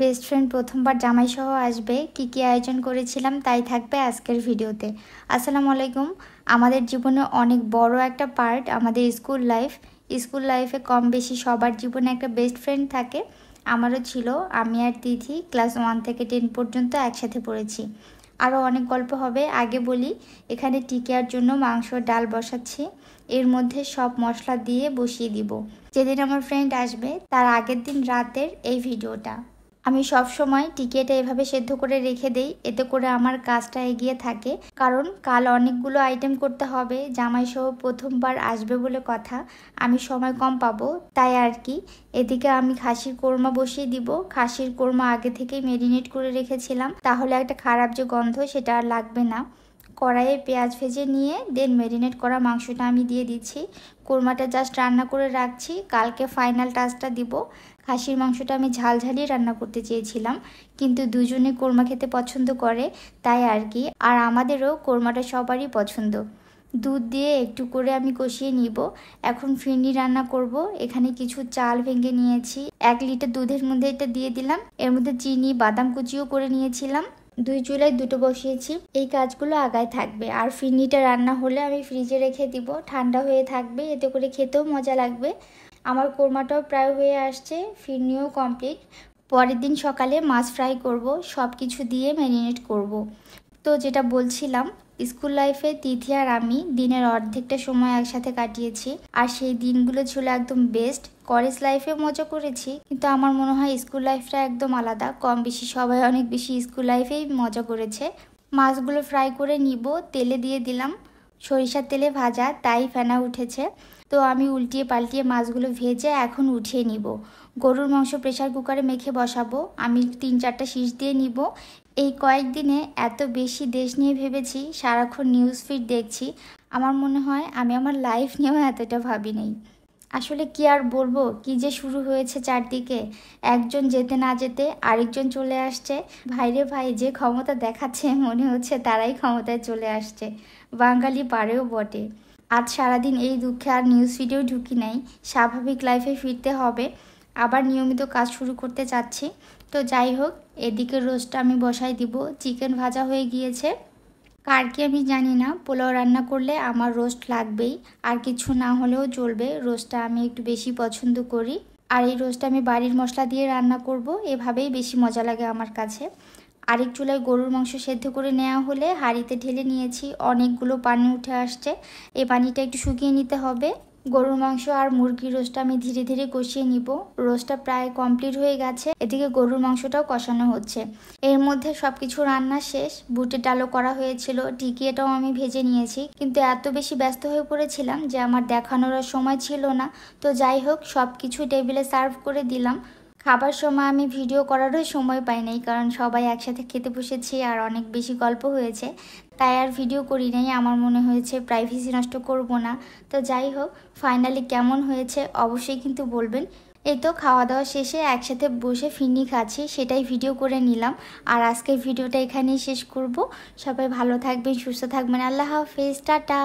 Best friend প্রথমবার জামাই সহ আসবে, কি আয়োজন করেছিলাম তাই থাকবে আজকের ভিডিওতে। আসসালামু আলাইকুম। আমাদের জীবনে অনেক বড় একটা পার্ট আমাদের স্কুল লাইফে কম বেশি সবার জীবনে একটা বেস্ট ফ্রেন্ড থাকে। আমারও ছিল। আমি আর তিথি ক্লাস 1 থেকে 10 পর্যন্ত একসাথে পড়েছি। আরও অনেক গল্প হবে। আগে বলি, এখানে টিকিয়ার জন্য মাংস ডাল বসাচ্ছি। এর মধ্যে সব মশলা দিয়ে বসিয়ে দিব। যেদিন আমার ফ্রেন্ড আসবে তার আগের দিন রাতের এই ভিডিওটা। আমি সব সময় টিকিয়াটা এভাবে সেদ্ধ করে রেখে দেই, এতে করে আমার কাজটা এগিয়ে থাকে। কারণ কাল অনেকগুলো আইটেম করতে হবে, জামাই সহ প্রথমবার আসবে বলে কথা। আমি সময় কম পাবো, তাই আর কি। এদিকে আমি খাসির কোরমা বসিয়ে দিব। খাসির কোরমা আগে থেকেই ম্যারিনেট করে রেখেছিলাম, তাহলে একটা খারাপ যে গন্ধ সেটা আর লাগবে না। কড়াইয়ে পেঁয়াজ ভেজে নিয়ে দেন ম্যারিনেট করা মাংসটা আমি দিয়ে দিচ্ছি। কোরমাটা জাস্ট রান্না করে রাখছি, কালকে ফাইনাল টাচটা দিব। খাসির মাংসটা আমি ঝালঝালি রান্না করতে চেয়েছিলাম, কিন্তু দুজনে কোরমা খেতে পছন্দ করে, তাই আর কি। আর আমাদেরও কোরমাটা সবারই পছন্দ। দুধ দিয়ে একটু করে আমি কষিয়ে নিব। এখন ফিরনি রান্না করব। এখানে কিছু চাল ভেঙে নিয়েছি, 1 লিটার দুধের মধ্যে এটা দিয়ে দিলাম। এর মধ্যে চিনি বাদাম কুচিও করে নিয়েছিলাম। 2 চুলায় দুটো বসিয়েছি। এই কাজগুলো আগায় থাকবে। আর ফিরনিটা রান্না হলে আমি ফ্রিজে রেখে দিব, ঠান্ডা হয়ে থাকবে, এতে করে খেতেও মজা লাগবে। আমার কোরমাটাও প্রায় হয়ে আসছে, ফিরনিও কমপ্লিট। পরের দিন সকালে মাছ ফ্রাই করব, সব কিছু দিয়ে ম্যারিনেট করব। তো যেটা বলছিলাম, স্কুল লাইফে তিথি আর আমি দিনের অর্ধেকটা সময় একসাথে কাটিয়েছি, আর সেই দিনগুলো ছিল একদম বেস্ট। কলেজ লাইফে মজা করেছি, কিন্তু আমার মনে হয় স্কুল লাইফটা একদম আলাদা। কম বেশি সবাই অনেক বেশি স্কুল লাইফেই মজা করেছে। মাছগুলো ফ্রাই করে নিব, তেলে দিয়ে দিলাম। সরিষার তেলে ভাজা, তাই ফেনা উঠেছে। তো আমি উল্টিয়ে পাল্টিয়ে মাছগুলো ভেজে এখন উঠিয়ে নিব। গরুর মাংস প্রেসার কুকারে মেখে বসাবো। আমি 3-4টা শীষ দিয়ে নিব। এই কয়েকদিনে এত বেশি দেশ নিয়ে ভেবেছি, সারাক্ষণ নিউজ ফিড দেখছি। আমার মনে হয় আমি আমার লাইফ নিয়েও এতটা ভাবি নাই। আসলে কি আর বলবো, কি যে শুরু হয়েছে চারদিকে। একজন যেতে না যেতে আরেকজন চলে আসছে। ভাইরে ভাই, যে ক্ষমতা দেখাচ্ছে মনে হচ্ছে তারাই ক্ষমতায় চলে আসছে। বাঙালি পারেও বটে। আজ সারাদিন এই দুঃখে আর নিউজ ফিডেও ঢুকি নাই। স্বাভাবিক লাইফে ফিরতে হবে, আবার নিয়মিত কাজ শুরু করতে চাচ্ছি। তো যাই হোক, এদিকে রোস্টটা আমি বসাই দিব। চিকেন ভাজা হয়ে গিয়েছে। কার কি আমি জানি না, পোলাও রান্না করলে আমার রোস্ট লাগবেই, আর কিছু না হলেও চলবে। রোস্টটা আমি একটু বেশি পছন্দ করি, আর এই রোস্টটা আমি বাড়ির মশলা দিয়ে রান্না করব। এভাবেই বেশি মজা লাগে আমার কাছে। আরেক চুলায় গরুর মাংস সেদ্ধ করে নেওয়া হলে হাঁড়িতে ঢেলে নিয়েছি। অনেকগুলো পানি উঠে আসছে, এই পানিটা একটু শুকিয়ে নিতে হবে। গরুর মাংস আর মুরগির রোস্টটা আমি ধীরে ধীরে কষিয়ে নিব। রোস্টটা প্রায় কমপ্লিট হয়ে গেছে, এদিকে গরুর মাংসটাও কষানো হচ্ছে। এর মধ্যে সবকিছু রান্না শেষ। বুটের ডালও করা হয়েছিল, টিকিয়াটাও আমি ভেজে নিয়েছি, কিন্তু এত বেশি ব্যস্ত হয়ে পড়েছিলাম যে আমার দেখানোর আর সময় ছিল না। তো যাই হোক, সব কিছু টেবিলে সার্ভ করে দিলাম। খাবার সময় আমি ভিডিও করারও সময় পাই নাই, কারণ সবাই একসাথে খেতে বসেছি আর অনেক বেশি গল্প হয়েছে, তাই আর ভিডিও করি নাই। আমার মনে হয়েছে প্রাইভেসি নষ্ট করব না। তো যাই হোক, ফাইনালি কেমন হয়েছে অবশ্যই কিন্তু বলবেন। এই তো খাওয়া দাওয়া শেষে একসাথে বসে ফিরনি খাচ্ছি, সেটাই ভিডিও করে নিলাম। আর আজকের ভিডিওটা এখানেই শেষ করব। সবাই ভালো থাকবেন, সুস্থ থাকবেন। আল্লাহ হাফেজ, টাটা।